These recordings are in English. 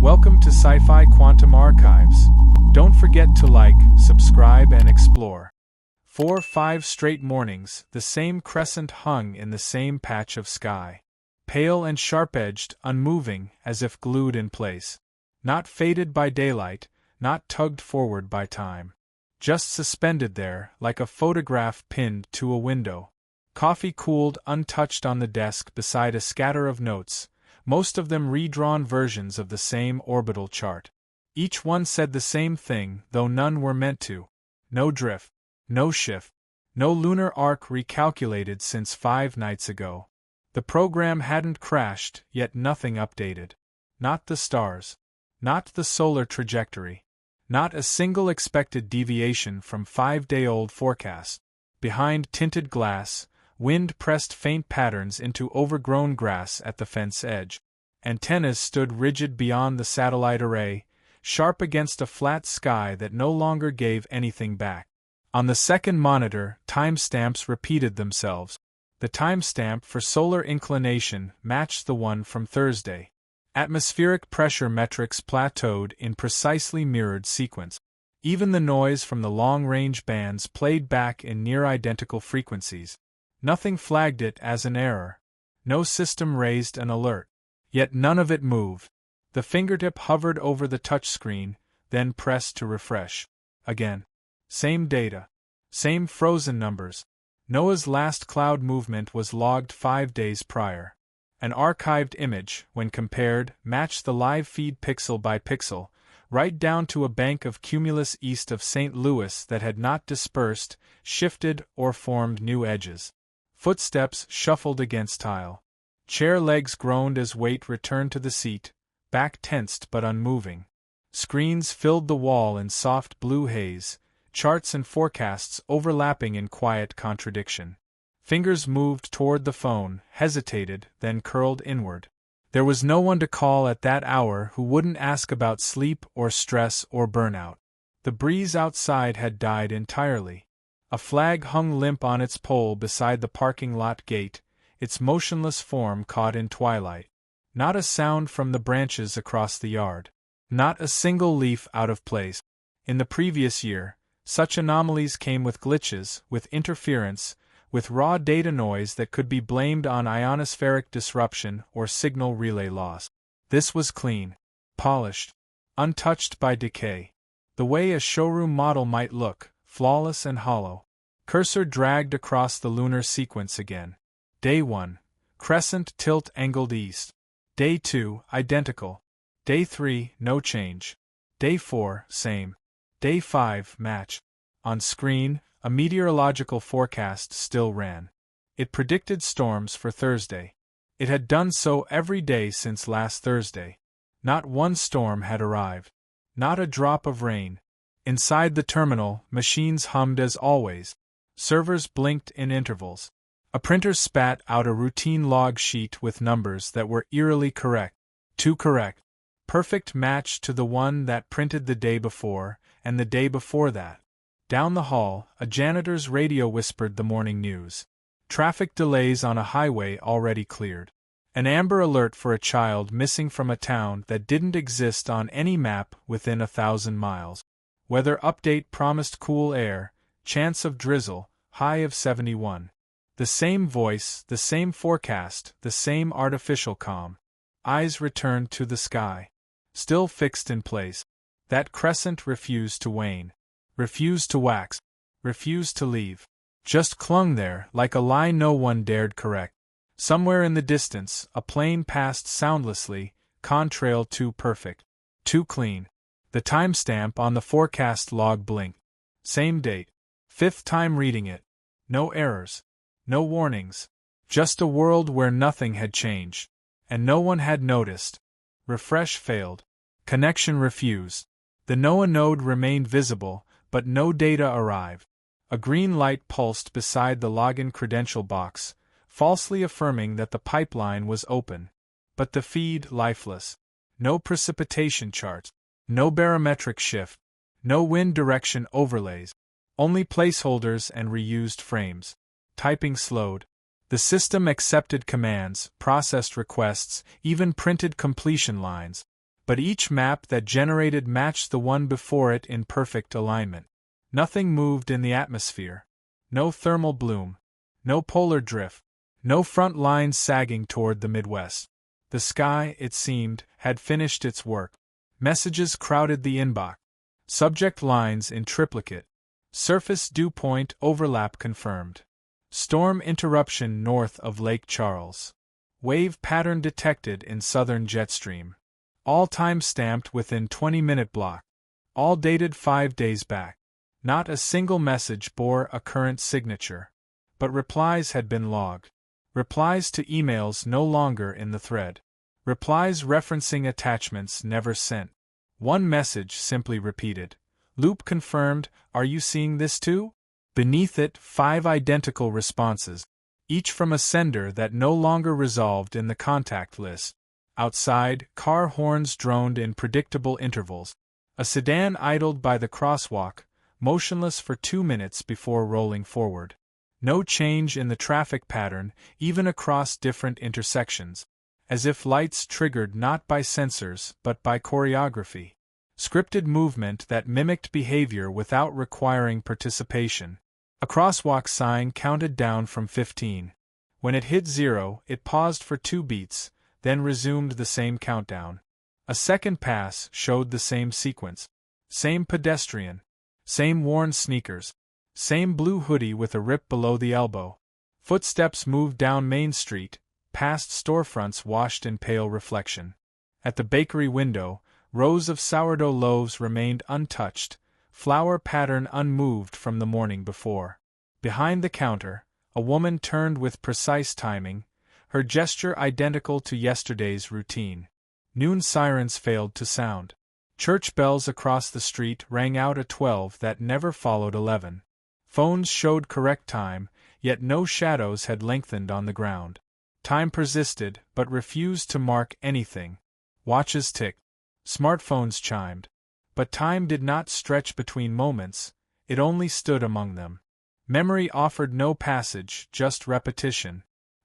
Welcome to Sci-Fi Quantum Archives. Don't forget to like, subscribe and explore. 5 straight mornings, the same crescent hung in the same patch of sky. Pale and sharp-edged, unmoving, as if glued in place. Not faded by daylight, not tugged forward by time. Just suspended there, like a photograph pinned to a window. Coffee cooled untouched on the desk beside a scatter of notes, most of them redrawn versions of the same orbital chart. Each one said the same thing, though none were meant to. No drift, no shift, no lunar arc recalculated since 5 nights ago. The program hadn't crashed, yet nothing updated. Not the stars. Not the solar trajectory. Not a single expected deviation from 5-day-old forecast. Behind tinted glass, wind pressed faint patterns into overgrown grass at the fence edge. Antennas stood rigid beyond the satellite array, sharp against a flat sky that no longer gave anything back. On the second monitor, timestamps repeated themselves. The timestamp for solar inclination matched the one from Thursday. Atmospheric pressure metrics plateaued in precisely mirrored sequence. Even the noise from the long-range bands played back in near-identical frequencies. Nothing flagged it as an error. No system raised an alert. Yet none of it moved. The fingertip hovered over the touchscreen, then pressed to refresh. Again. Same data. Same frozen numbers. Noah's last cloud movement was logged 5 days prior. An archived image, when compared, matched the live feed pixel by pixel, right down to a bank of cumulus east of St. Louis that had not dispersed, shifted, or formed new edges. Footsteps shuffled against tile. Chair legs groaned as weight returned to the seat, back tensed but unmoving. Screens filled the wall in soft blue haze, charts and forecasts overlapping in quiet contradiction. Fingers moved toward the phone, hesitated, then curled inward. There was no one to call at that hour who wouldn't ask about sleep or stress or burnout. The breeze outside had died entirely. A flag hung limp on its pole beside the parking lot gate, its motionless form caught in twilight. Not a sound from the branches across the yard. Not a single leaf out of place. In the previous year, such anomalies came with glitches, with interference, with raw data noise that could be blamed on ionospheric disruption or signal relay loss. This was clean, polished, untouched by decay. The way a showroom model might look, flawless and hollow. Cursor dragged across the lunar sequence again. Day 1, crescent tilt angled east. Day 2, identical. Day 3, no change. Day 4, same. Day 5, match. On screen, a meteorological forecast still ran. It predicted storms for Thursday. It had done so every day since last Thursday. Not one storm had arrived. Not a drop of rain. Inside the terminal, machines hummed as always. Servers blinked in intervals. A printer spat out a routine log sheet with numbers that were eerily correct. Too correct. Perfect match to the one that printed the day before, and the day before that. Down the hall, a janitor's radio whispered the morning news. Traffic delays on a highway already cleared. An amber alert for a child missing from a town that didn't exist on any map within 1,000 miles. Weather update promised cool air, chance of drizzle, high of 71. The same voice, the same forecast, the same artificial calm. Eyes returned to the sky. Still fixed in place. That crescent refused to wane. Refused to wax. Refused to leave. Just clung there, like a lie no one dared correct. Somewhere in the distance, a plane passed soundlessly, contrail too perfect. Too clean. The timestamp on the forecast log blinked. Same date. 5th time reading it. No errors. No warnings. Just a world where nothing had changed. And no one had noticed. Refresh failed. Connection refused. The NOAA node remained visible, but no data arrived. A green light pulsed beside the login credential box, falsely affirming that the pipeline was open. But the feed lifeless. No precipitation charts. No barometric shift. No wind direction overlays. Only placeholders and reused frames. Typing slowed. The system accepted commands, processed requests, even printed completion lines. but each map that generated matched the one before it in perfect alignment. Nothing moved in the atmosphere. No thermal bloom. No polar drift. No front lines sagging toward the Midwest. The sky, it seemed, had finished its work. Messages crowded the inbox. Subject lines in triplicate. Surface dew point overlap confirmed. Storm interruption north of Lake Charles. Wave pattern detected in southern jet stream. All time stamped within 20-minute block. All dated 5 days back. Not a single message bore a current signature. But replies had been logged. Replies to emails no longer in the thread. Replies referencing attachments never sent. One message simply repeated. Loop confirmed, are you seeing this too? Beneath it, 5 identical responses, each from a sender that no longer resolved in the contact list. Outside, car horns droned in predictable intervals. A sedan idled by the crosswalk, motionless for 2 minutes before rolling forward. No change in the traffic pattern, even across different intersections. As if lights triggered not by sensors but by choreography. Scripted movement that mimicked behavior without requiring participation. A crosswalk sign counted down from 15. When it hit 0, it paused for 2 beats, then resumed the same countdown. A second pass showed the same sequence. Same pedestrian. Same worn sneakers. Same blue hoodie with a rip below the elbow. Footsteps moved down Main Street, past storefronts washed in pale reflection. At the bakery window, rows of sourdough loaves remained untouched, flour pattern unmoved from the morning before. Behind the counter, a woman turned with precise timing, her gesture identical to yesterday's routine. Noon sirens failed to sound. Church bells across the street rang out a 12 that never followed 11. Phones showed correct time, yet no shadows had lengthened on the ground. Time persisted, but refused to mark anything. Watches ticked. Smartphones chimed. But time did not stretch between moments, it only stood among them. Memory offered no passage, just repetition.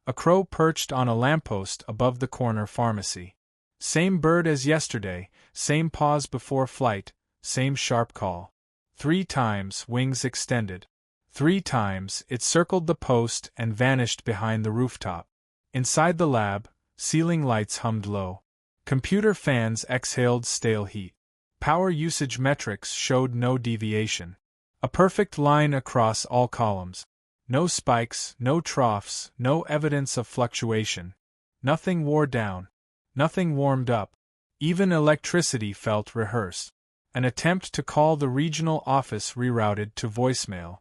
A crow perched on a lamppost above the corner pharmacy. Same bird as yesterday, same pause before flight, same sharp call. 3 times wings extended. 3 times it circled the post and vanished behind the rooftop. Inside the lab, ceiling lights hummed low. Computer fans exhaled stale heat. Power usage metrics showed no deviation. A perfect line across all columns. No spikes, no troughs, no evidence of fluctuation. Nothing wore down. Nothing warmed up. Even electricity felt rehearsed. An attempt to call the regional office rerouted to voicemail.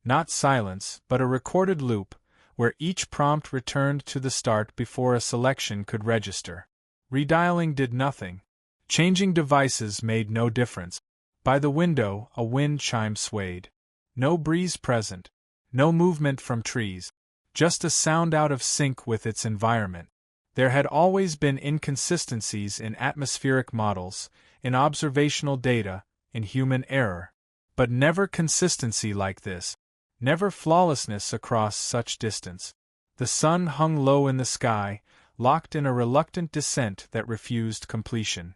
Not silence, but a recorded loop, where each prompt returned to the start before a selection could register. Redialing did nothing. Changing devices made no difference. By the window, a wind chime swayed. No breeze present. No movement from trees. Just a sound out of sync with its environment. There had always been inconsistencies in atmospheric models, in observational data, in human error. But never consistency like this. Never flawlessness across such distance. The sun hung low in the sky, locked in a reluctant descent that refused completion.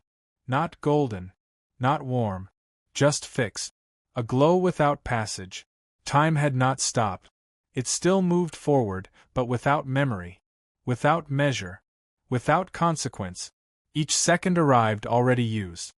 Not golden. Not warm. Just fixed. A glow without passage. Time had not stopped. It still moved forward, but without memory. Without measure. Without consequence. Each second arrived already used.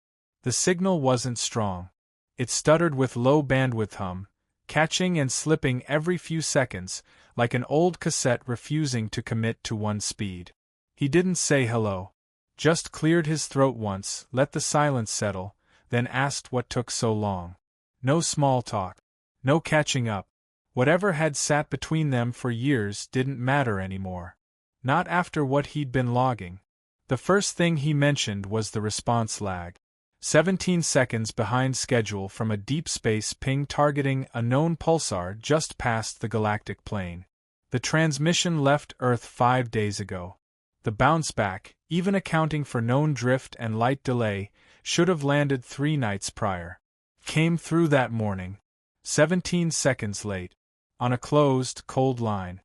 The signal wasn't strong. It stuttered with low bandwidth hum, catching and slipping every few seconds, like an old cassette refusing to commit to one speed. He didn't say hello. Just cleared his throat once, let the silence settle, then asked what took so long. No small talk. No catching up. Whatever had sat between them for years didn't matter anymore. Not after what he'd been logging. The first thing he mentioned was the response lag. 17 seconds behind schedule from a deep space ping targeting a known pulsar just past the galactic plane. The transmission left Earth 5 days ago. The bounce back, even accounting for known drift and light delay, should have landed 3 nights prior. Came through that morning. 17 seconds late. On a closed, cold line.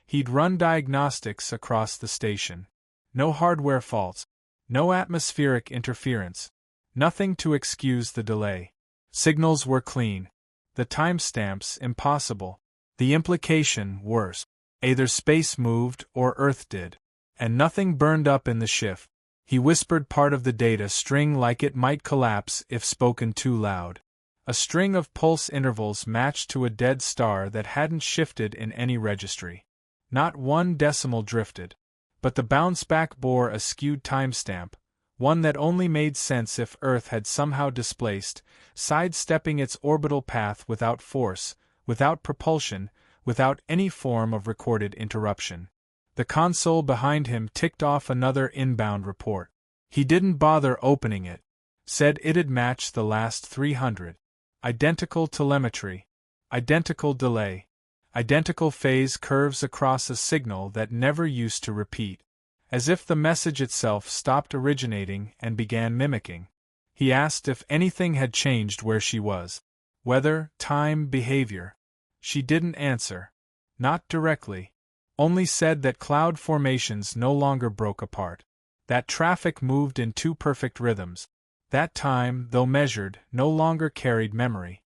He'd run diagnostics across the station. No hardware faults. No atmospheric interference. Nothing to excuse the delay. Signals were clean. The timestamps impossible. The implication worse. Either space moved or Earth did. And nothing burned up in the shift. He whispered part of the data string like it might collapse if spoken too loud. A string of pulse intervals matched to a dead star that hadn't shifted in any registry. Not one decimal drifted. But the bounce back bore a skewed timestamp, one that only made sense if Earth had somehow displaced, sidestepping its orbital path without force, without propulsion, without any form of recorded interruption. The console behind him ticked off another inbound report. He didn't bother opening it. Said it'd match the last 300. Identical telemetry. Identical delay. Identical phase curves across a signal that never used to repeat. As if the message itself stopped originating and began mimicking. He asked if anything had changed where she was. Weather, time, behavior. She didn't answer. Not directly. Only said that cloud formations no longer broke apart. That traffic moved in two perfect rhythms. That time, though measured, no longer carried memory.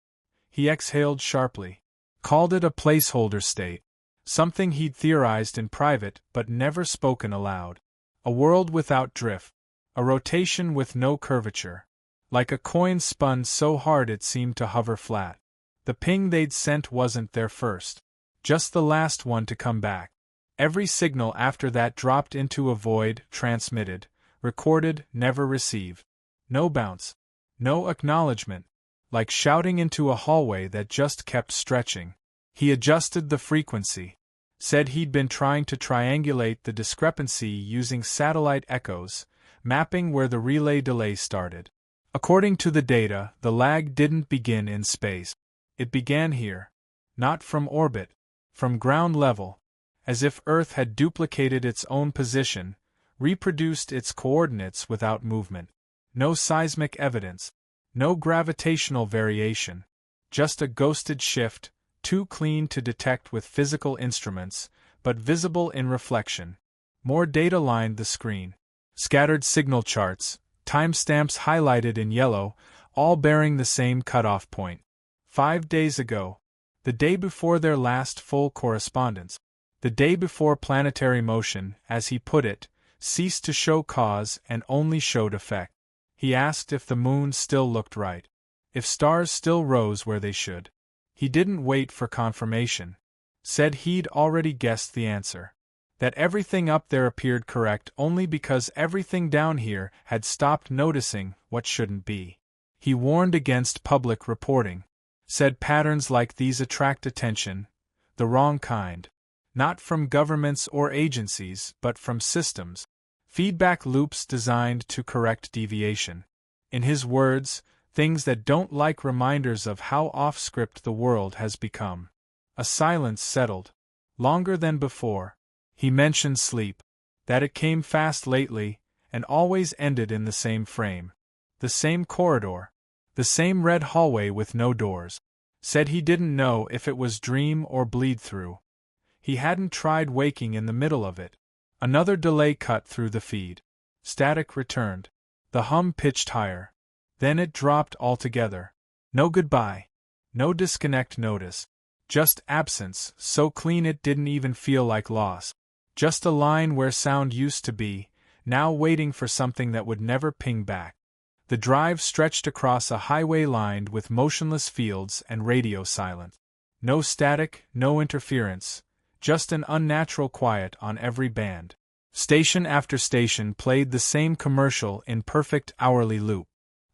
He exhaled sharply. Called it a placeholder state. Something he'd theorized in private but never spoken aloud. A world without drift. A rotation with no curvature. Like a coin spun so hard it seemed to hover flat. The ping they'd sent wasn't their first. Just the last one to come back. Every signal after that dropped into a void, transmitted, recorded, never received. No bounce. No acknowledgement. Like shouting into a hallway that just kept stretching. He adjusted the frequency. Said he'd been trying to triangulate the discrepancy using satellite echoes, mapping where the relay delay started. According to the data, the lag didn't begin in space. It began here. Not from orbit. From ground level. As if Earth had duplicated its own position, reproduced its coordinates without movement. No seismic evidence. No gravitational variation. Just a ghosted shift, too clean to detect with physical instruments, but visible in reflection. More data lined the screen. Scattered signal charts, timestamps highlighted in yellow, all bearing the same cutoff point. 5 days ago. The day before their last full correspondence. The day before planetary motion, as he put it, ceased to show cause and only showed effect. He asked if the moon still looked right. If stars still rose where they should. He didn't wait for confirmation. Said he'd already guessed the answer. That everything up there appeared correct only because everything down here had stopped noticing what shouldn't be. He warned against public reporting. Said patterns like these attract attention, the wrong kind. Not from governments or agencies, but from systems. Feedback loops designed to correct deviation. In his words, things that don't like reminders of how off-script the world has become. A silence settled. Longer than before. He mentioned sleep. That it came fast lately, and always ended in the same frame. The same corridor. The same red hallway with no doors. Said he didn't know if it was dream or bleed-through. He hadn't tried waking in the middle of it. Another delay cut through the feed. Static returned. The hum pitched higher. Then it dropped altogether. No goodbye. No disconnect notice. Just absence, so clean it didn't even feel like loss. Just a line where sound used to be, now waiting for something that would never ping back. The drive stretched across a highway lined with motionless fields and radio silence. No static, no interference, just an unnatural quiet on every band. Station after station played the same commercial in perfect hourly loop.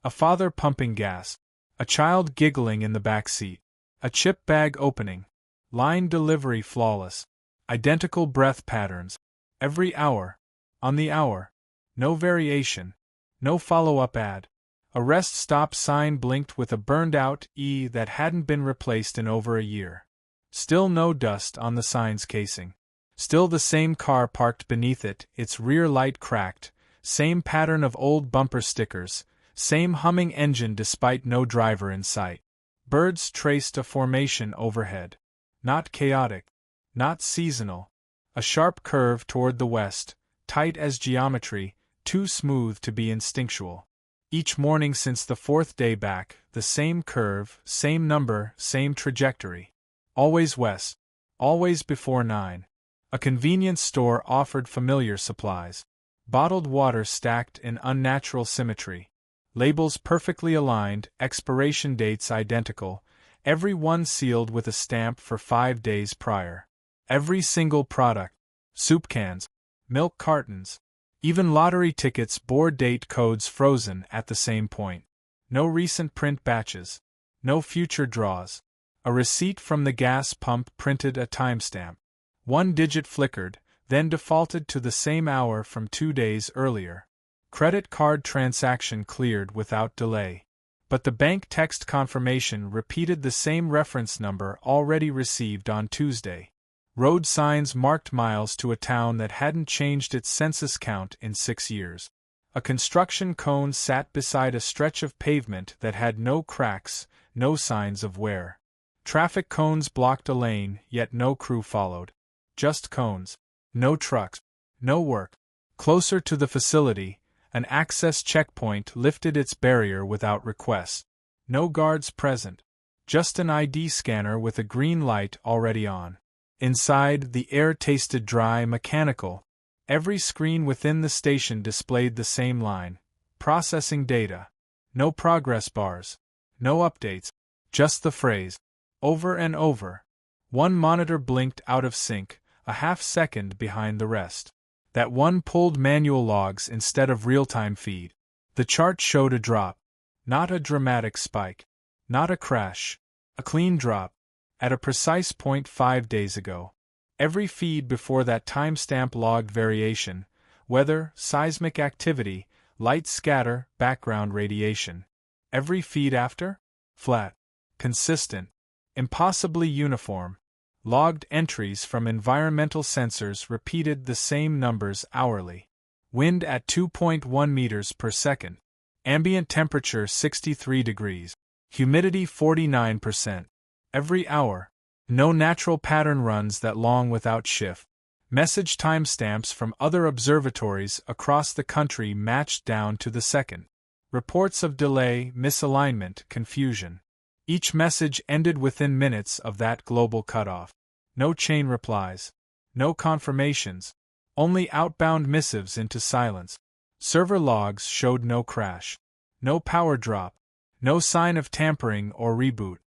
A father pumping gas. A child giggling in the back seat. A chip bag opening. Line delivery flawless. Identical breath patterns. Every hour. On the hour. No variation. No follow-up ad. A rest stop sign blinked with a burned-out E that hadn't been replaced in over a year. Still no dust on the sign's casing. Still the same car parked beneath it, its rear light cracked, same pattern of old bumper stickers, same humming engine despite no driver in sight. Birds traced a formation overhead. Not chaotic. Not seasonal. A sharp curve toward the west, tight as geometry, too smooth to be instinctual. Each morning since the fourth day back, the same curve, same number, same trajectory. Always west. Always before 9. A convenience store offered familiar supplies. Bottled water stacked in unnatural symmetry. Labels perfectly aligned, expiration dates identical, every one sealed with a stamp for 5 days prior. Every single product. Soup cans. Milk cartons. Even lottery tickets bore date codes frozen at the same point. No recent print batches. No future draws. A receipt from the gas pump printed a timestamp. One digit flickered, then defaulted to the same hour from 2 days earlier. Credit card transaction cleared without delay. But the bank text confirmation repeated the same reference number already received on Tuesday. Road signs marked miles to a town that hadn't changed its census count in 6 years. A construction cone sat beside a stretch of pavement that had no cracks, no signs of wear. Traffic cones blocked a lane, yet no crew followed. Just cones. No trucks. No work. Closer to the facility, an access checkpoint lifted its barrier without request. No guards present. Just an ID scanner with a green light already on. Inside, the air tasted dry, mechanical. Every screen within the station displayed the same line. Processing data. No progress bars. No updates. Just the phrase. Over and over. One monitor blinked out of sync, a half-second behind the rest. That one pulled manual logs instead of real-time feed. The chart showed a drop. Not a dramatic spike. Not a crash. A clean drop. At a precise point 5 days ago. Every feed before that timestamp logged variation, weather, seismic activity, light scatter, background radiation. Every feed after? Flat. Consistent. Impossibly uniform. Logged entries from environmental sensors repeated the same numbers hourly. Wind at 2.1 meters per second. Ambient temperature 63 degrees. Humidity 49%. Every hour. No natural pattern runs that long without shift. Message timestamps from other observatories across the country matched down to the second. Reports of delay, misalignment, confusion. Each message ended within minutes of that global cutoff. No chain replies. No confirmations. Only outbound missives into silence. Server logs showed no crash. No power drop. No sign of tampering or reboot.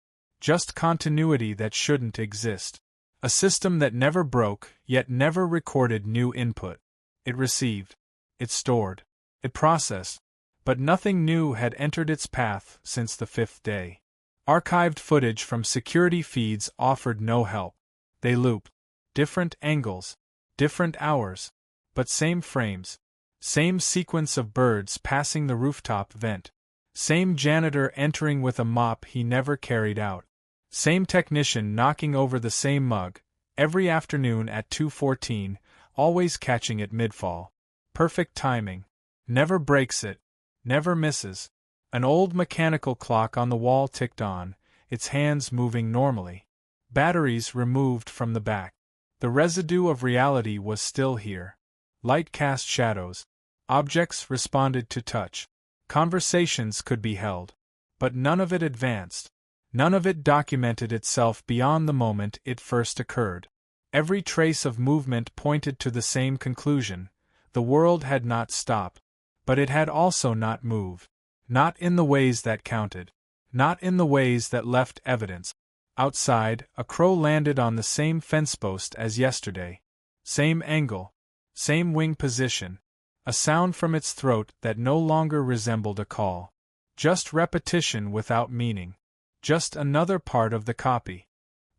Just continuity that shouldn't exist. A system that never broke, yet never recorded new input. It received. It stored. It processed. But nothing new had entered its path since the 5th day. Archived footage from security feeds offered no help. They looped. Different angles. Different hours. But same frames. Same sequence of birds passing the rooftop vent. Same janitor entering with a mop he never carried out. Same technician knocking over the same mug, every afternoon at 2:14, always catching it mid-fall. Perfect timing. Never breaks it. Never misses. An old mechanical clock on the wall ticked on, its hands moving normally. Batteries removed from the back. The residue of reality was still here. Light cast shadows. Objects responded to touch. Conversations could be held. But none of it advanced. None of it documented itself beyond the moment it first occurred. Every trace of movement pointed to the same conclusion. The world had not stopped. But it had also not moved. Not in the ways that counted. Not in the ways that left evidence. Outside, a crow landed on the same fence post as yesterday. Same angle. Same wing position. A sound from its throat that no longer resembled a call. Just repetition without meaning. Just another part of the copy.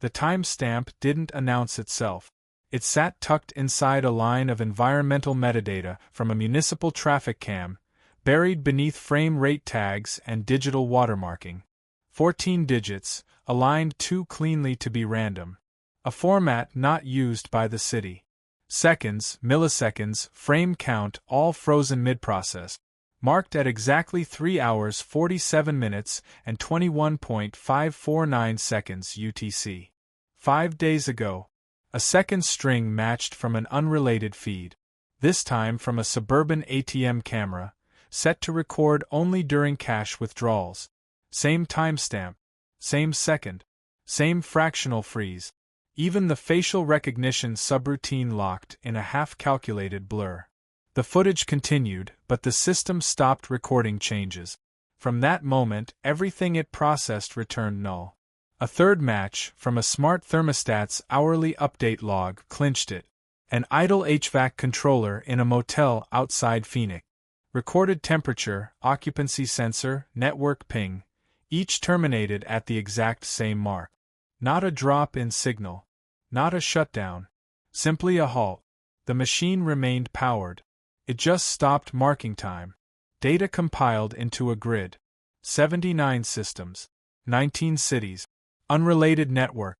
The timestamp didn't announce itself. It sat tucked inside a line of environmental metadata from a municipal traffic cam, buried beneath frame rate tags and digital watermarking. 14 digits, aligned too cleanly to be random. A format not used by the city. Seconds, milliseconds, frame count all frozen mid-process. Marked at exactly 3 hours 47 minutes and 21.549 seconds UTC. 5 days ago. A second string matched from an unrelated feed. this time from a suburban ATM camera, set to record only during cash withdrawals. Same timestamp, same second, same fractional freeze. Even the facial recognition subroutine locked in a half-calculated blur. The footage continued, but the system stopped recording changes. From that moment, everything it processed returned null. A third match, from a smart thermostat's hourly update log, clinched it. An idle HVAC controller in a motel outside Phoenix. Recorded temperature, occupancy sensor, network ping, each terminated at the exact same mark. Not a drop in signal. Not a shutdown. Simply a halt. The machine remained powered. It just stopped marking time. Data compiled into a grid. 79 systems. 19 cities. Unrelated network.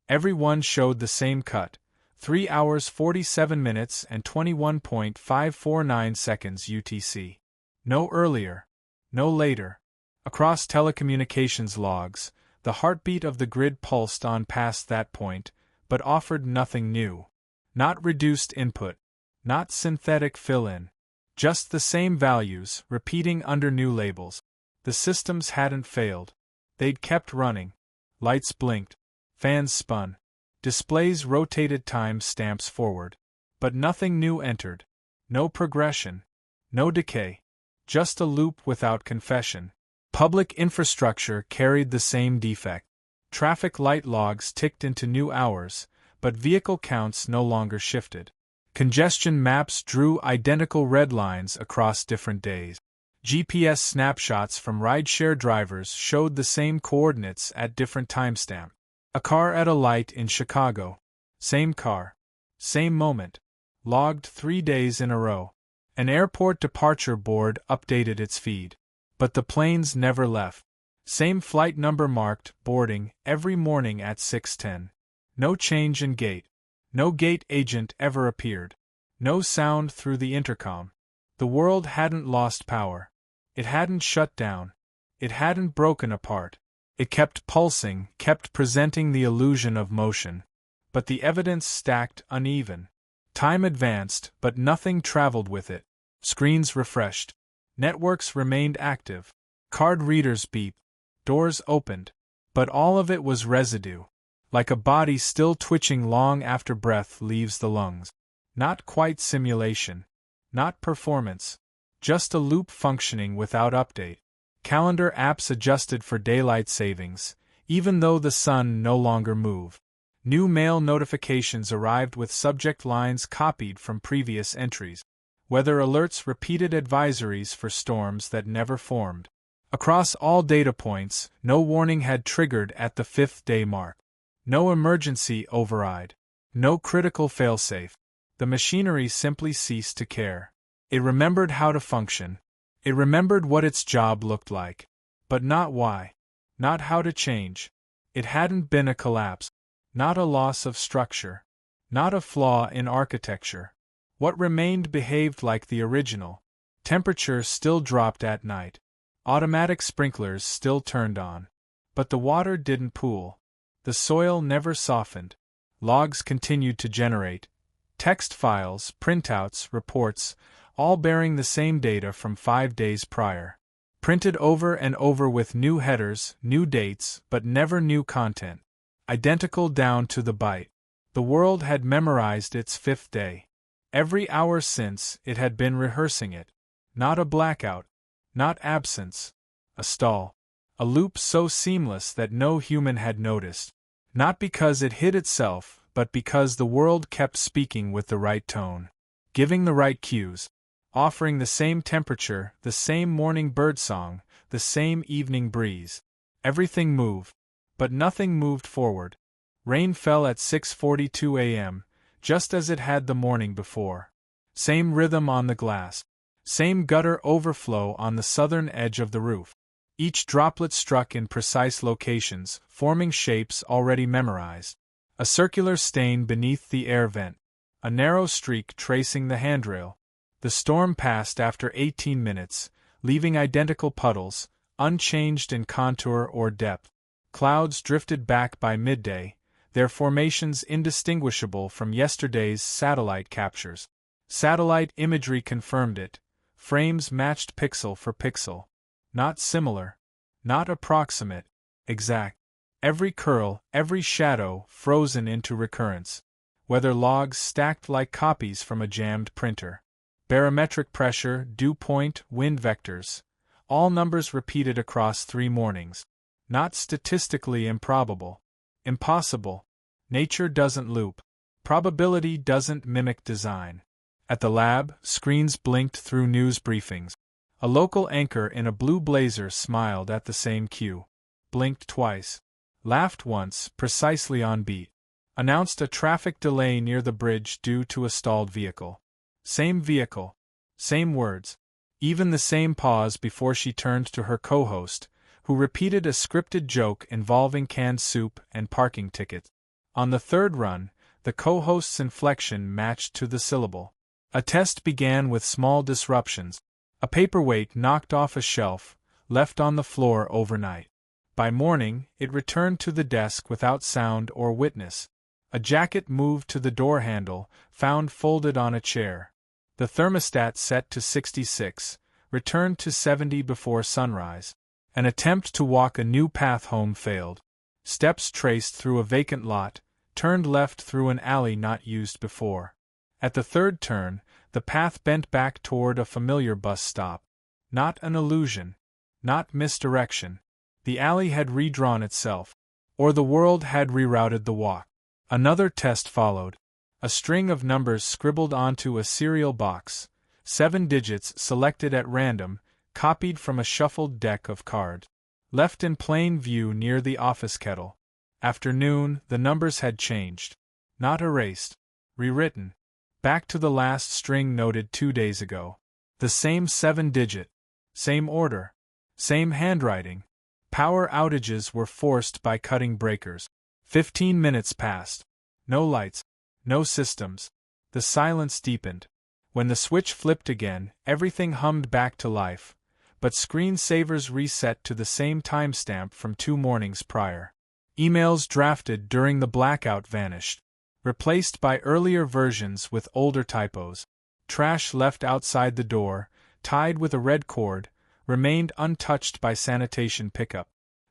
Every one showed the same cut. 3 hours 47 minutes and 21.549 seconds UTC. No earlier. No later. Across telecommunications logs, the heartbeat of the grid pulsed on past that point, but offered nothing new. Not reduced input. Not synthetic fill-in. Just the same values, repeating under new labels. The systems hadn't failed. They'd kept running. Lights blinked. Fans spun. Displays rotated time stamps forward. But nothing new entered. No progression. No decay. Just a loop without confession. Public infrastructure carried the same defect. Traffic light logs ticked into new hours, but vehicle counts no longer shifted. Congestion maps drew identical red lines across different days. GPS snapshots from rideshare drivers showed the same coordinates at different timestamps. A car at a light in Chicago. Same car. Same moment. Logged 3 days in a row. An airport departure board updated its feed. But the planes never left. Same flight number marked boarding every morning at 6:10. No change in gate. No gate agent ever appeared. No sound through the intercom. The world hadn't lost power. It hadn't shut down. It hadn't broken apart. It kept pulsing, kept presenting the illusion of motion. But the evidence stacked uneven. Time advanced, but nothing traveled with it. Screens refreshed. Networks remained active. Card readers beeped. Doors opened. But all of it was residue. Like a body still twitching long after breath leaves the lungs. Not quite simulation. Not performance. Just a loop functioning without update. Calendar apps adjusted for daylight savings, even though the sun no longer moved. New mail notifications arrived with subject lines copied from previous entries. Weather alerts repeated advisories for storms that never formed. Across all data points, no warning had triggered at the 5th day mark. No emergency override. No critical failsafe. The machinery simply ceased to care. It remembered how to function. It remembered what its job looked like. But not why. Not how to change. It hadn't been a collapse. Not a loss of structure. Not a flaw in architecture. What remained behaved like the original. Temperature still dropped at night. Automatic sprinklers still turned on. But the water didn't pool. The soil never softened. Logs continued to generate. Text files, printouts, reports, all bearing the same data from 5 days prior. Printed over and over with new headers, new dates, but never new content. Identical down to the byte. The world had memorized its 5th day. Every hour since, it had been rehearsing it. Not a blackout. Not absence. A stall. A loop so seamless that no human had noticed. Not because it hid itself, but because the world kept speaking with the right tone. Giving the right cues. Offering the same temperature, the same morning birdsong, the same evening breeze. Everything moved. But nothing moved forward. Rain fell at 6:42 a.m., just as it had the morning before. Same rhythm on the glass. Same gutter overflow on the southern edge of the roof. Each droplet struck in precise locations, forming shapes already memorized. A circular stain beneath the air vent. A narrow streak tracing the handrail. The storm passed after 18 minutes, leaving identical puddles, unchanged in contour or depth. Clouds drifted back by midday, their formations indistinguishable from yesterday's satellite captures. Satellite imagery confirmed it. Frames matched pixel for pixel. Not similar. Not approximate. Exact. Every curl, every shadow frozen into recurrence. Weather logs stacked like copies from a jammed printer. Barometric pressure, dew point, wind vectors. All numbers repeated across 3 mornings. Not statistically improbable. Impossible. Nature doesn't loop. Probability doesn't mimic design. At the lab, screens blinked through news briefings. A local anchor in a blue blazer smiled at the same cue. Blinked twice. Laughed once, precisely on beat. Announced a traffic delay near the bridge due to a stalled vehicle. Same vehicle. Same words. Even the same pause before she turned to her co-host, who repeated a scripted joke involving canned soup and parking tickets. On the third run, the co-host's inflection matched to the syllable. A test began with small disruptions. A paperweight knocked off a shelf, left on the floor overnight. By morning, it returned to the desk without sound or witness. A jacket moved to the door handle, found folded on a chair. The thermostat set to 66, returned to 70 before sunrise. An attempt to walk a new path home failed. Steps traced through a vacant lot, turned left through an alley not used before. At the third turn, the path bent back toward a familiar bus stop. Not an illusion. Not misdirection. The alley had redrawn itself. Or the world had rerouted the walk. Another test followed. A string of numbers scribbled onto a cereal box. 7 digits selected at random, copied from a shuffled deck of cards. Left in plain view near the office kettle. After noon, the numbers had changed. Not erased. Rewritten. Back to the last string noted 2 days ago. The same 7-digit. Same order. Same handwriting. Power outages were forced by cutting breakers. 15 minutes passed. No lights. No systems. The silence deepened. When the switch flipped again, everything hummed back to life, but screensavers reset to the same timestamp from 2 mornings prior. Emails drafted during the blackout vanished, replaced by earlier versions with older typos. Trash left outside the door, tied with a red cord, remained untouched by sanitation pickup.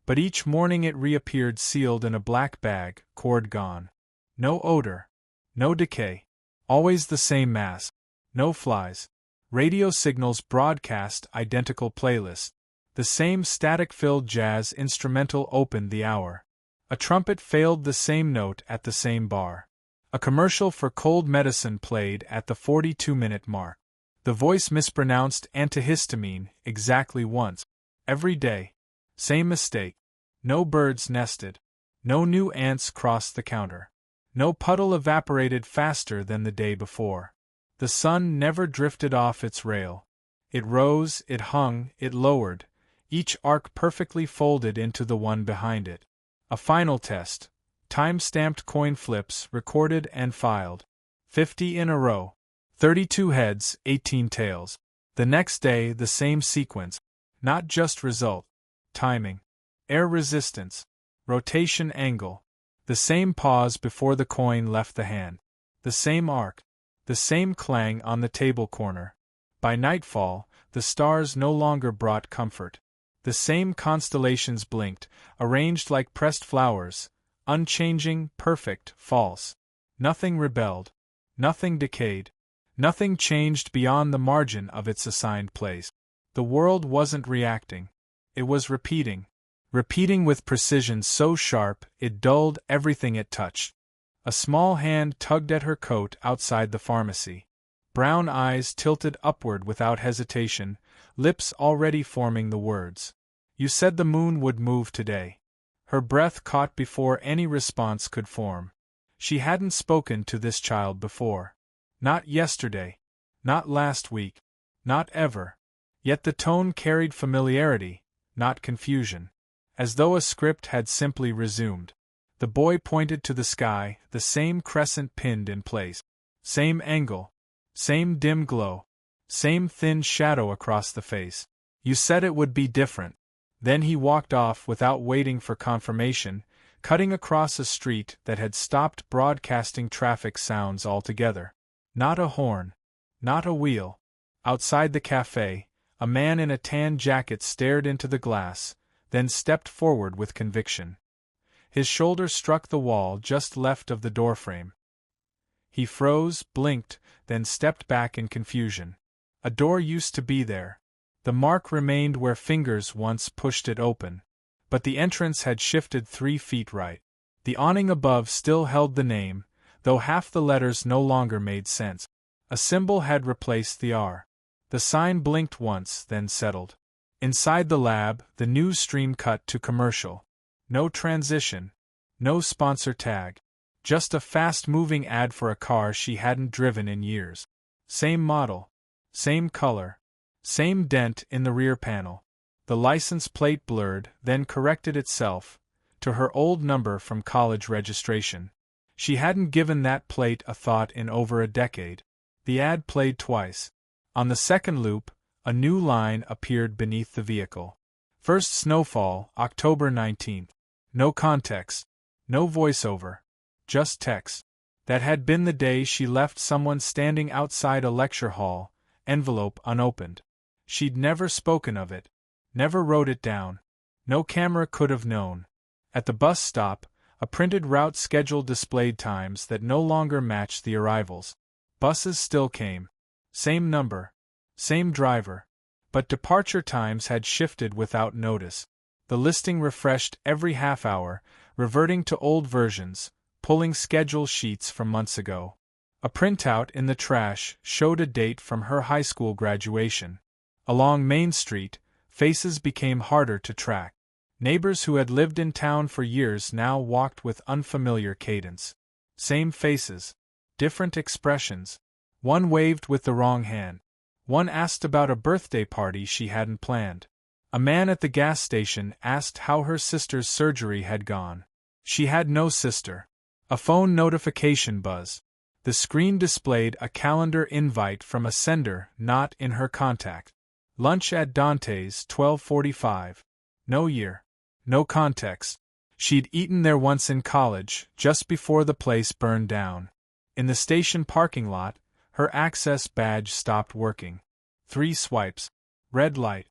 But each morning it reappeared sealed in a black bag, cord gone. No odor. No decay. Always the same mass. No flies. Radio signals broadcast identical playlist. The same static-filled jazz instrumental opened the hour. A trumpet failed the same note at the same bar. A commercial for cold medicine played at the 42-minute mark. The voice mispronounced antihistamine exactly once. Every day. Same mistake. No birds nested. No new ants crossed the counter. No puddle evaporated faster than the day before. The sun never drifted off its rail. It rose, it hung, it lowered, each arc perfectly folded into the one behind it. A final test. Time-stamped coin flips recorded and filed. 50 in a row. 32 heads, 18 tails. The next day the same sequence. Not just result. Timing. Air resistance. Rotation angle. The same pause before the coin left the hand. The same arc. The same clang on the table corner. By nightfall, the stars no longer brought comfort. The same constellations blinked, arranged like pressed flowers, unchanging, perfect, false. Nothing rebelled. Nothing decayed. Nothing changed beyond the margin of its assigned place. The world wasn't reacting. It was repeating. Repeating with precision so sharp it dulled everything it touched. A small hand tugged at her coat outside the pharmacy. Brown eyes tilted upward without hesitation, lips already forming the words. You said the moon would move today. Her breath caught before any response could form. She hadn't spoken to this child before. Not yesterday. Not last week. Not ever. Yet the tone carried familiarity, not confusion. As though a script had simply resumed. The boy pointed to the sky, the same crescent pinned in place. Same angle. Same dim glow. Same thin shadow across the face. You said it would be different. Then he walked off without waiting for confirmation, cutting across a street that had stopped broadcasting traffic sounds altogether. Not a horn. Not a wheel. Outside the cafe, a man in a tan jacket stared into the glass, then stepped forward with conviction. His shoulder struck the wall just left of the doorframe. He froze, blinked, then stepped back in confusion. A door used to be there. The mark remained where fingers once pushed it open. But the entrance had shifted 3 feet right. The awning above still held the name, though half the letters no longer made sense. A symbol had replaced the R. The sign blinked once, then settled. Inside the lab, the news stream cut to commercial. No transition. No sponsor tag. Just a fast-moving ad for a car she hadn't driven in years. Same model. Same color. Same dent in the rear panel. The license plate blurred, then corrected itself, to her old number from college registration. She hadn't given that plate a thought in over a decade. The ad played twice. On the second loop, a new line appeared beneath the vehicle. First snowfall, October 19th. No context. No voiceover. Just text. That had been the day she left someone standing outside a lecture hall, envelope unopened. She'd never spoken of it. Never wrote it down. No camera could have known. At the bus stop, a printed route schedule displayed times that no longer matched the arrivals. Buses still came. Same number. Same driver. But departure times had shifted without notice. The listing refreshed every half hour, reverting to old versions, pulling schedule sheets from months ago. A printout in the trash showed a date from her high school graduation. Along Main Street, faces became harder to track. Neighbors who had lived in town for years now walked with unfamiliar cadence. Same faces. Different expressions. One waved with the wrong hand. One asked about a birthday party she hadn't planned. A man at the gas station asked how her sister's surgery had gone. She had no sister. A phone notification buzzed. The screen displayed a calendar invite from a sender not in her contact. Lunch at Dante's, 12:45. No year. No context. She'd eaten there once in college, just before the place burned down. In the station parking lot, her access badge stopped working. 3 swipes. Red light.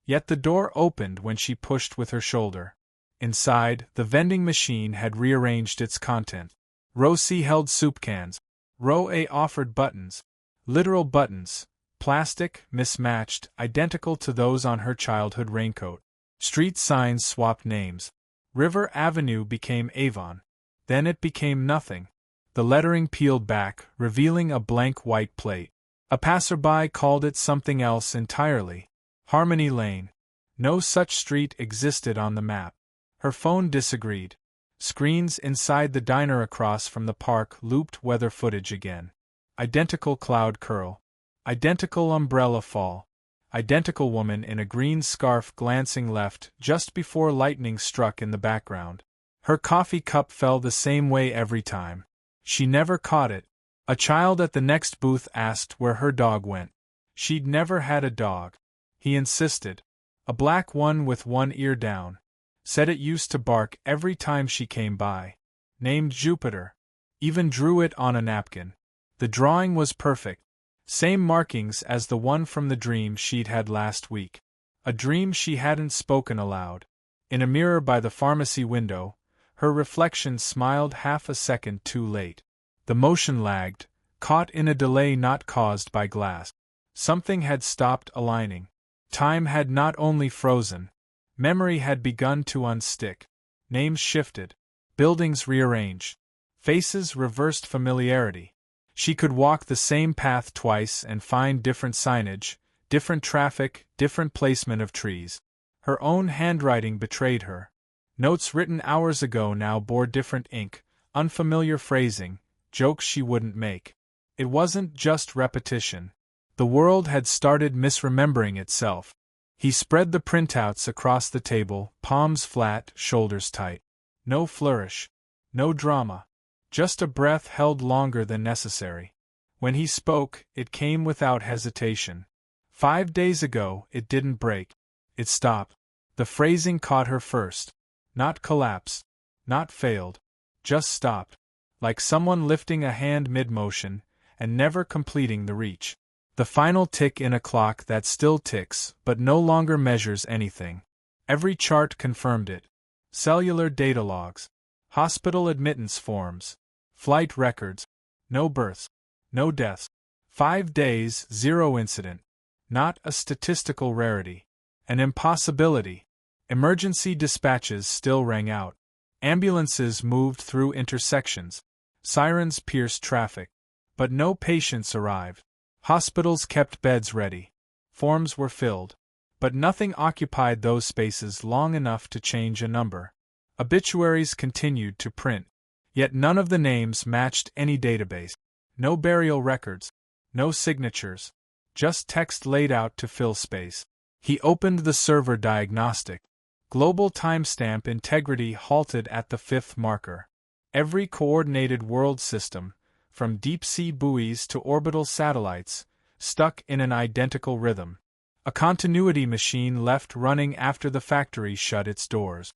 Yet the door opened when she pushed with her shoulder. Inside, the vending machine had rearranged its content. Row C held soup cans. Row A offered buttons. Literal buttons. Plastic, mismatched, identical to those on her childhood raincoat. Street signs swapped names. River Avenue became Avon. Then it became nothing. The lettering peeled back, revealing a blank white plate. A passerby called it something else entirely. Harmony Lane. No such street existed on the map. Her phone disagreed. Screens inside the diner across from the park looped weather footage again. Identical cloud curl. Identical umbrella fall. Identical woman in a green scarf glancing left just before lightning struck in the background. Her coffee cup fell the same way every time. She never caught it. A child at the next booth asked where her dog went. She'd never had a dog. He insisted. A black one with one ear down. Said it used to bark every time she came by. Named Jupiter. Even drew it on a napkin. The drawing was perfect. Same markings as the one from the dream she'd had last week. A dream she hadn't spoken aloud. In a mirror by the pharmacy window, her reflection smiled half a second too late. The motion lagged, caught in a delay not caused by glass. Something had stopped aligning. Time had not only frozen. Memory had begun to unstick. Names shifted. Buildings rearranged. Faces reversed familiarity. She could walk the same path twice and find different signage, different traffic, different placement of trees. Her own handwriting betrayed her. Notes written hours ago now bore different ink, unfamiliar phrasing, jokes she wouldn't make. It wasn't just repetition. The world had started misremembering itself. He spread the printouts across the table, palms flat, shoulders tight. No flourish. No drama. Just a breath held longer than necessary. When he spoke, it came without hesitation. 5 days ago, it didn't break. It stopped. The phrasing caught her first. Not collapsed. Not failed. Just stopped. Like someone lifting a hand mid-motion, and never completing the reach. The final tick in a clock that still ticks but no longer measures anything. Every chart confirmed it. Cellular data logs, hospital admittance forms, flight records, no births, no deaths. 5 days, 0 incident. Not a statistical rarity. An impossibility. Emergency dispatches still rang out. Ambulances moved through intersections. Sirens pierced traffic. But no patients arrived. Hospitals kept beds ready. Forms were filled. But nothing occupied those spaces long enough to change a number. Obituaries continued to print. Yet none of the names matched any database. No burial records. No signatures. Just text laid out to fill space. He opened the server diagnostic. Global timestamp integrity halted at the 5th marker. Every coordinated world system, from deep-sea buoys to orbital satellites, stuck in an identical rhythm. A continuity machine left running after the factory shut its doors.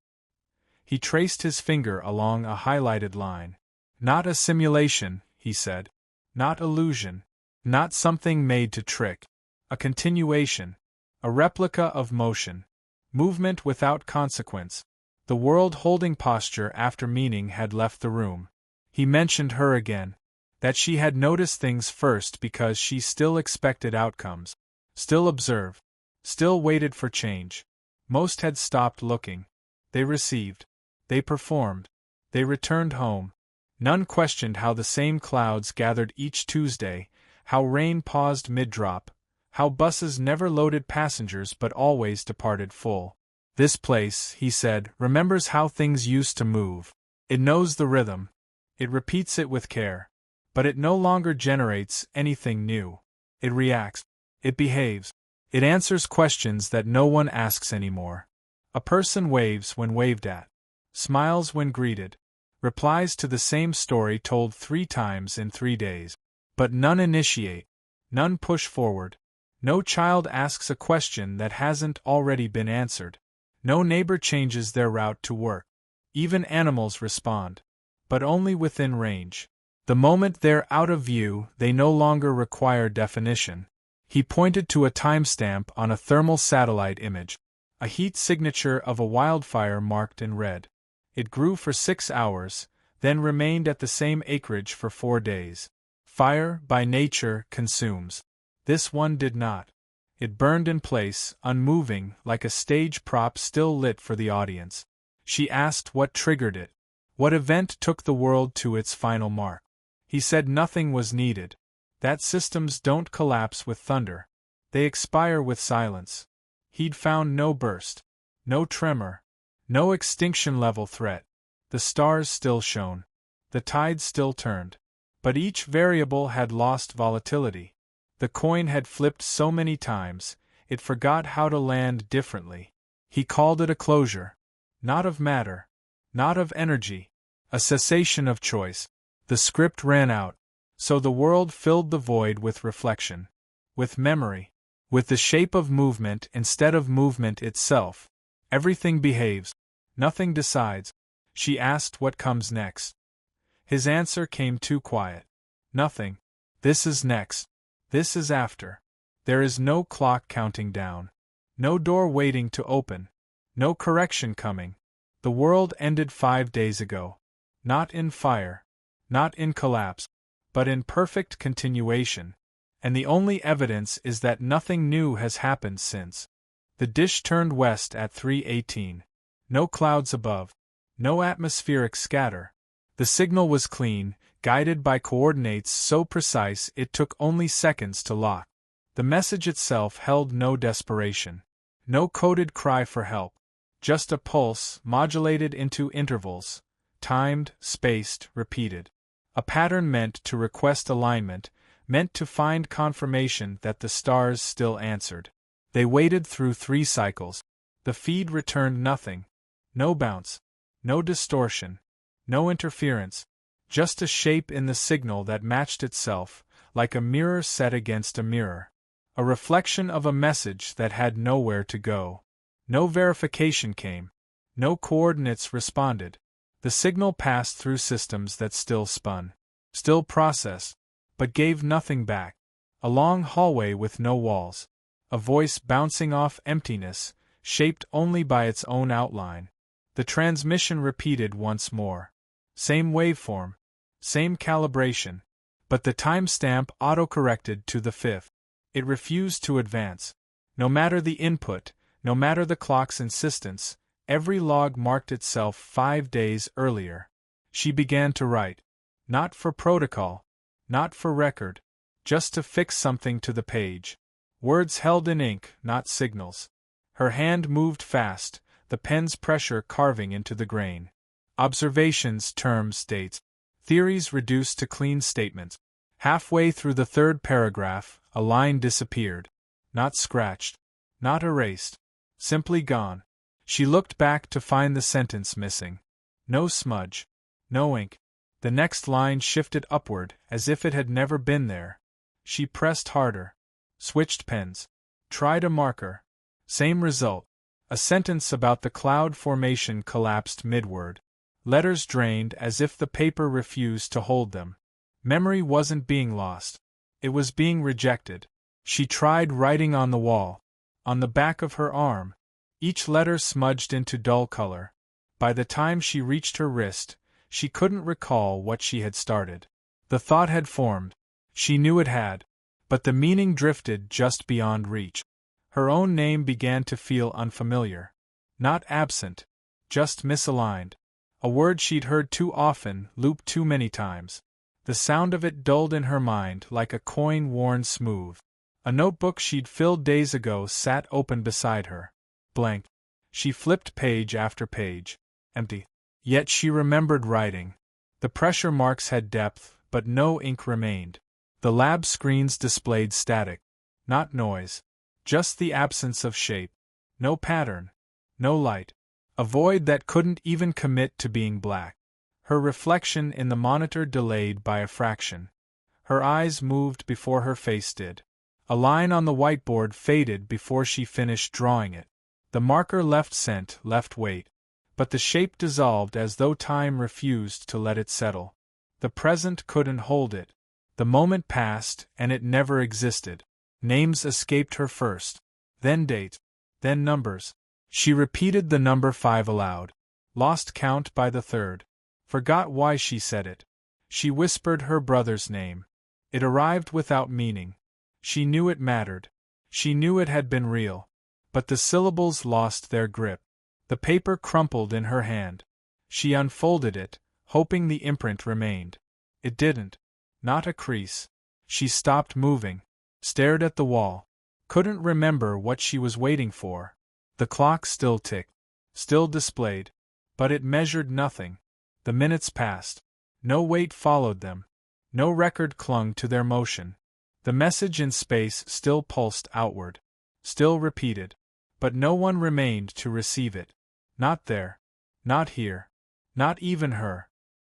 He traced his finger along a highlighted line. Not a simulation, he said. Not illusion. Not something made to trick. A continuation. A replica of motion. Movement without consequence. The world holding posture after meaning had left the room. He mentioned her again. That she had noticed things first because she still expected outcomes. Still observed. Still waited for change. Most had stopped looking. They received. They performed. They returned home. None questioned how the same clouds gathered each Tuesday, how rain paused mid-drop, how buses never loaded passengers but always departed full. This place, he said, remembers how things used to move. It knows the rhythm. It repeats it with care. But it no longer generates anything new. It reacts. It behaves. It answers questions that no one asks anymore. A person waves when waved at. Smiles when greeted. Replies to the same story told 3 times in 3 days. But none initiate. None push forward. No child asks a question that hasn't already been answered. No neighbor changes their route to work. Even animals respond. But only within range. The moment they're out of view, they no longer require definition. He pointed to a timestamp on a thermal satellite image. A heat signature of a wildfire marked in red. It grew for 6 hours, then remained at the same acreage for 4 days. Fire, by nature, consumes. This one did not. It burned in place, unmoving, like a stage prop still lit for the audience. She asked what triggered it. What event took the world to its final mark? He said nothing was needed. That systems don't collapse with thunder. They expire with silence. He'd found no burst. No tremor. No extinction-level threat. The stars still shone. The tides still turned. But each variable had lost volatility. The coin had flipped so many times, it forgot how to land differently. He called it a closure. Not of matter. Not of energy. A cessation of choice. The script ran out. So the world filled the void with reflection. With memory. With the shape of movement instead of movement itself. Everything behaves. Nothing decides. She asked what comes next. His answer came too quiet. Nothing. This is next. This is after. There is no clock counting down. No door waiting to open. No correction coming. The world ended 5 days ago. Not in fire. Not in collapse. But in perfect continuation. And the only evidence is that nothing new has happened since. The dish turned west at 3:18. No clouds above. No atmospheric scatter. The signal was clean, guided by coordinates so precise it took only seconds to lock. The message itself held no desperation. No coded cry for help. Just a pulse, modulated into intervals. Timed, spaced, repeated. A pattern meant to request alignment, meant to find confirmation that the stars still answered. They waited through 3 cycles. The feed returned nothing. No bounce. No distortion. No interference. Just a shape in the signal that matched itself, like a mirror set against a mirror. A reflection of a message that had nowhere to go. No verification came. No coordinates responded. The signal passed through systems that still spun. Still processed. But gave nothing back. A long hallway with no walls. A voice bouncing off emptiness, shaped only by its own outline. The transmission repeated once more. Same waveform. Same calibration. But the timestamp auto-corrected to the 5th. It refused to advance. No matter the input, no matter the clock's insistence, every log marked itself 5 days earlier. She began to write. Not for protocol. Not for record. Just to fix something to the page. Words held in ink, not signals. Her hand moved fast, the pen's pressure carving into the grain. Observations, terms, dates. Theories reduced to clean statements. Halfway through the 3rd paragraph, a line disappeared. Not scratched. Not erased. Simply gone. She looked back to find the sentence missing. No smudge. No ink. The next line shifted upward, as if it had never been there. She pressed harder. Switched pens. Tried a marker. Same result. A sentence about the cloud formation collapsed mid-word. Letters drained as if the paper refused to hold them. Memory wasn't being lost. It was being rejected. She tried writing on the wall. On the back of her arm. Each letter smudged into dull color. By the time she reached her wrist, she couldn't recall what she had started. The thought had formed. She knew it had. But the meaning drifted just beyond reach. Her own name began to feel unfamiliar. Not absent. Just misaligned. A word she'd heard too often, looped too many times. The sound of it dulled in her mind like a coin worn smooth. A notebook she'd filled days ago sat open beside her. Blank. She flipped page after page. Empty. Yet she remembered writing. The pressure marks had depth, but no ink remained. The lab screens displayed static. Not noise. Just the absence of shape. No pattern. No light. A void that couldn't even commit to being black. Her reflection in the monitor delayed by a fraction. Her eyes moved before her face did. A line on the whiteboard faded before she finished drawing it. The marker left scent, left weight. But the shape dissolved as though time refused to let it settle. The present couldn't hold it. The moment passed, and it never existed. Names escaped her first. Then date. Then numbers. She repeated the number 5 aloud. Lost count by the 3rd. Forgot why she said it. She whispered her brother's name. It arrived without meaning. She knew it mattered. She knew it had been real. But the syllables lost their grip. The paper crumpled in her hand. She unfolded it, hoping the imprint remained. It didn't. Not a crease. She stopped moving. Stared at the wall. Couldn't remember what she was waiting for. The clock still ticked. Still displayed. But it measured nothing. The minutes passed. No weight followed them. No record clung to their motion. The message in space still pulsed outward. Still repeated. But no one remained to receive it. Not there. Not here. Not even her.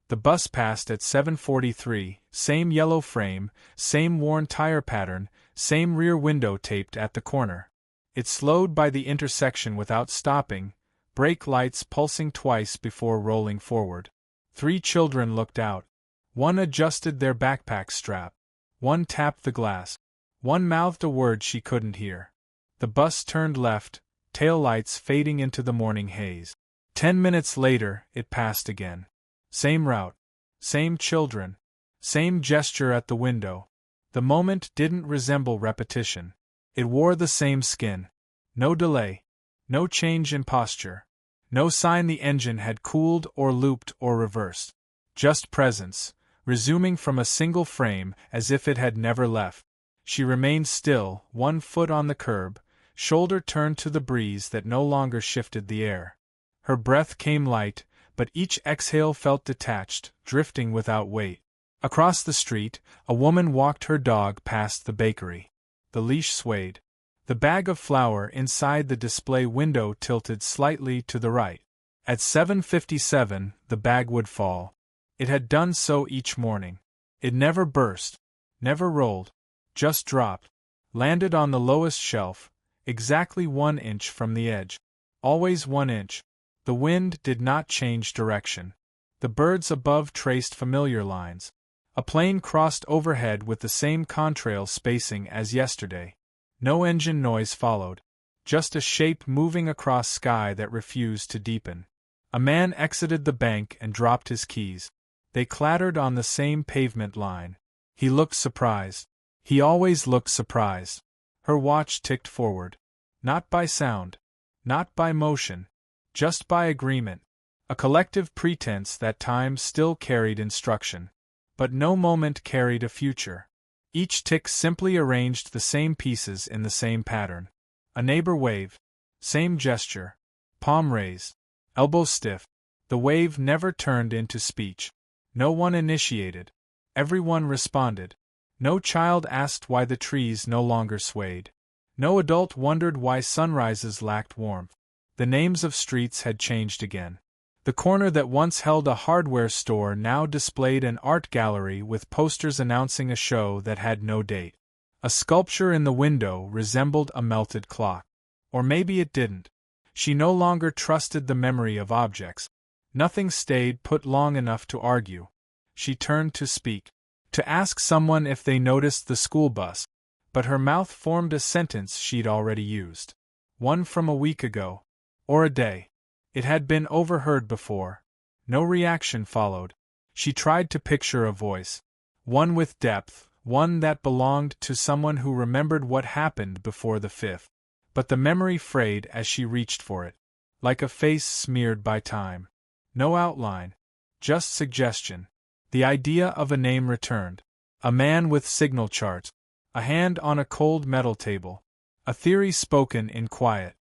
The bus passed at 7:43, same yellow frame, same worn tire pattern, same rear window taped at the corner. It slowed by the intersection without stopping, brake lights pulsing twice before rolling forward. 3 children looked out. One adjusted their backpack strap. One tapped the glass. One mouthed a word she couldn't hear. The bus turned left, tail lights fading into the morning haze. 10 minutes later, it passed again. Same route. Same children. Same gesture at the window. The moment didn't resemble repetition. It wore the same skin. No delay. No change in posture. No sign the engine had cooled or looped or reversed. Just presence, resuming from a single frame as if it had never left. She remained still, 1 foot on the curb, shoulder turned to the breeze that no longer shifted the air. Her breath came light, but each exhale felt detached, drifting without weight. Across the street, a woman walked her dog past the bakery. The leash swayed. The bag of flour inside the display window tilted slightly to the right. At 7:57, the bag would fall. It had done so each morning. It never burst. Never rolled. Just dropped. Landed on the lowest shelf, exactly 1 inch from the edge. Always 1 inch. The wind did not change direction. The birds above traced familiar lines. A plane crossed overhead with the same contrail spacing as yesterday. No engine noise followed. Just a shape moving across sky that refused to deepen. A man exited the bank and dropped his keys. They clattered on the same pavement line. He looked surprised. He always looked surprised. Her watch ticked forward. Not by sound. Not by motion. Just by agreement. A collective pretense that time still carried instruction. But no moment carried a future. Each tick simply arranged the same pieces in the same pattern. A neighbor waved. Same gesture. Palm raised. Elbow stiff. The wave never turned into speech. No one initiated. Everyone responded. No child asked why the trees no longer swayed. No adult wondered why sunrises lacked warmth. The names of streets had changed again. The corner that once held a hardware store now displayed an art gallery with posters announcing a show that had no date. A sculpture in the window resembled a melted clock. Or maybe it didn't. She no longer trusted the memory of objects. Nothing stayed put long enough to argue. She turned to speak. To ask someone if they noticed the school bus. But her mouth formed a sentence she'd already used. One from a week ago. Or a day. It had been overheard before. No reaction followed. She tried to picture a voice. One with depth, one that belonged to someone who remembered what happened before the 5th. But the memory frayed as she reached for it. Like a face smeared by time. No outline. Just suggestion. The idea of a name returned. A man with signal charts. A hand on a cold metal table. A theory spoken in quiet.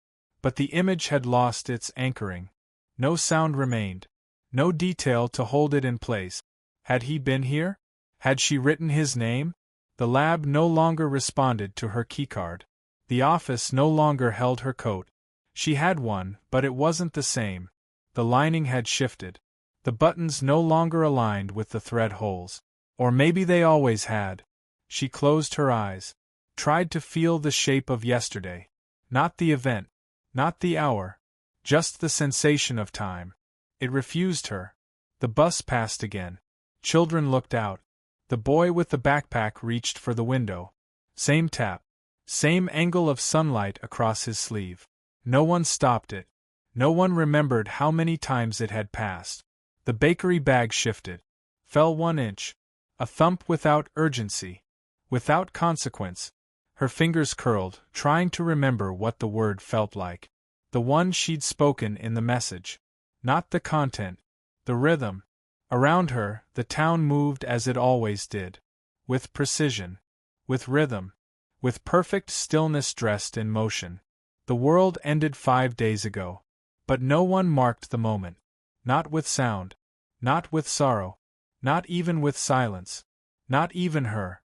But the image had lost its anchoring. No sound remained. No detail to hold it in place. Had he been here? Had she written his name? The lab no longer responded to her keycard. The office no longer held her coat. She had one, but it wasn't the same. The lining had shifted. The buttons no longer aligned with the thread holes. Or maybe they always had. She closed her eyes. Tried to feel the shape of yesterday. Not the event. Not the hour. Just the sensation of time. It refused her. The bus passed again. Children looked out. The boy with the backpack reached for the window. Same tap. Same angle of sunlight across his sleeve. No one stopped it. No one remembered how many times it had passed. The bakery bag shifted. Fell 1 inch. A thump without urgency. Without consequence. Her fingers curled, trying to remember what the word felt like. The one she'd spoken in the message. Not the content. The rhythm. Around her, the town moved as it always did. With precision. With rhythm. With perfect stillness dressed in motion. The world ended 5 days ago. But no one marked the moment. Not with sound. Not with sorrow. Not even with silence. Not even her.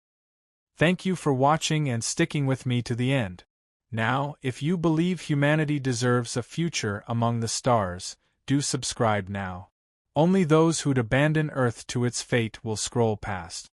Thank you for watching and sticking with me to the end. Now, if you believe humanity deserves a future among the stars, do subscribe now. Only those who'd abandon Earth to its fate will scroll past.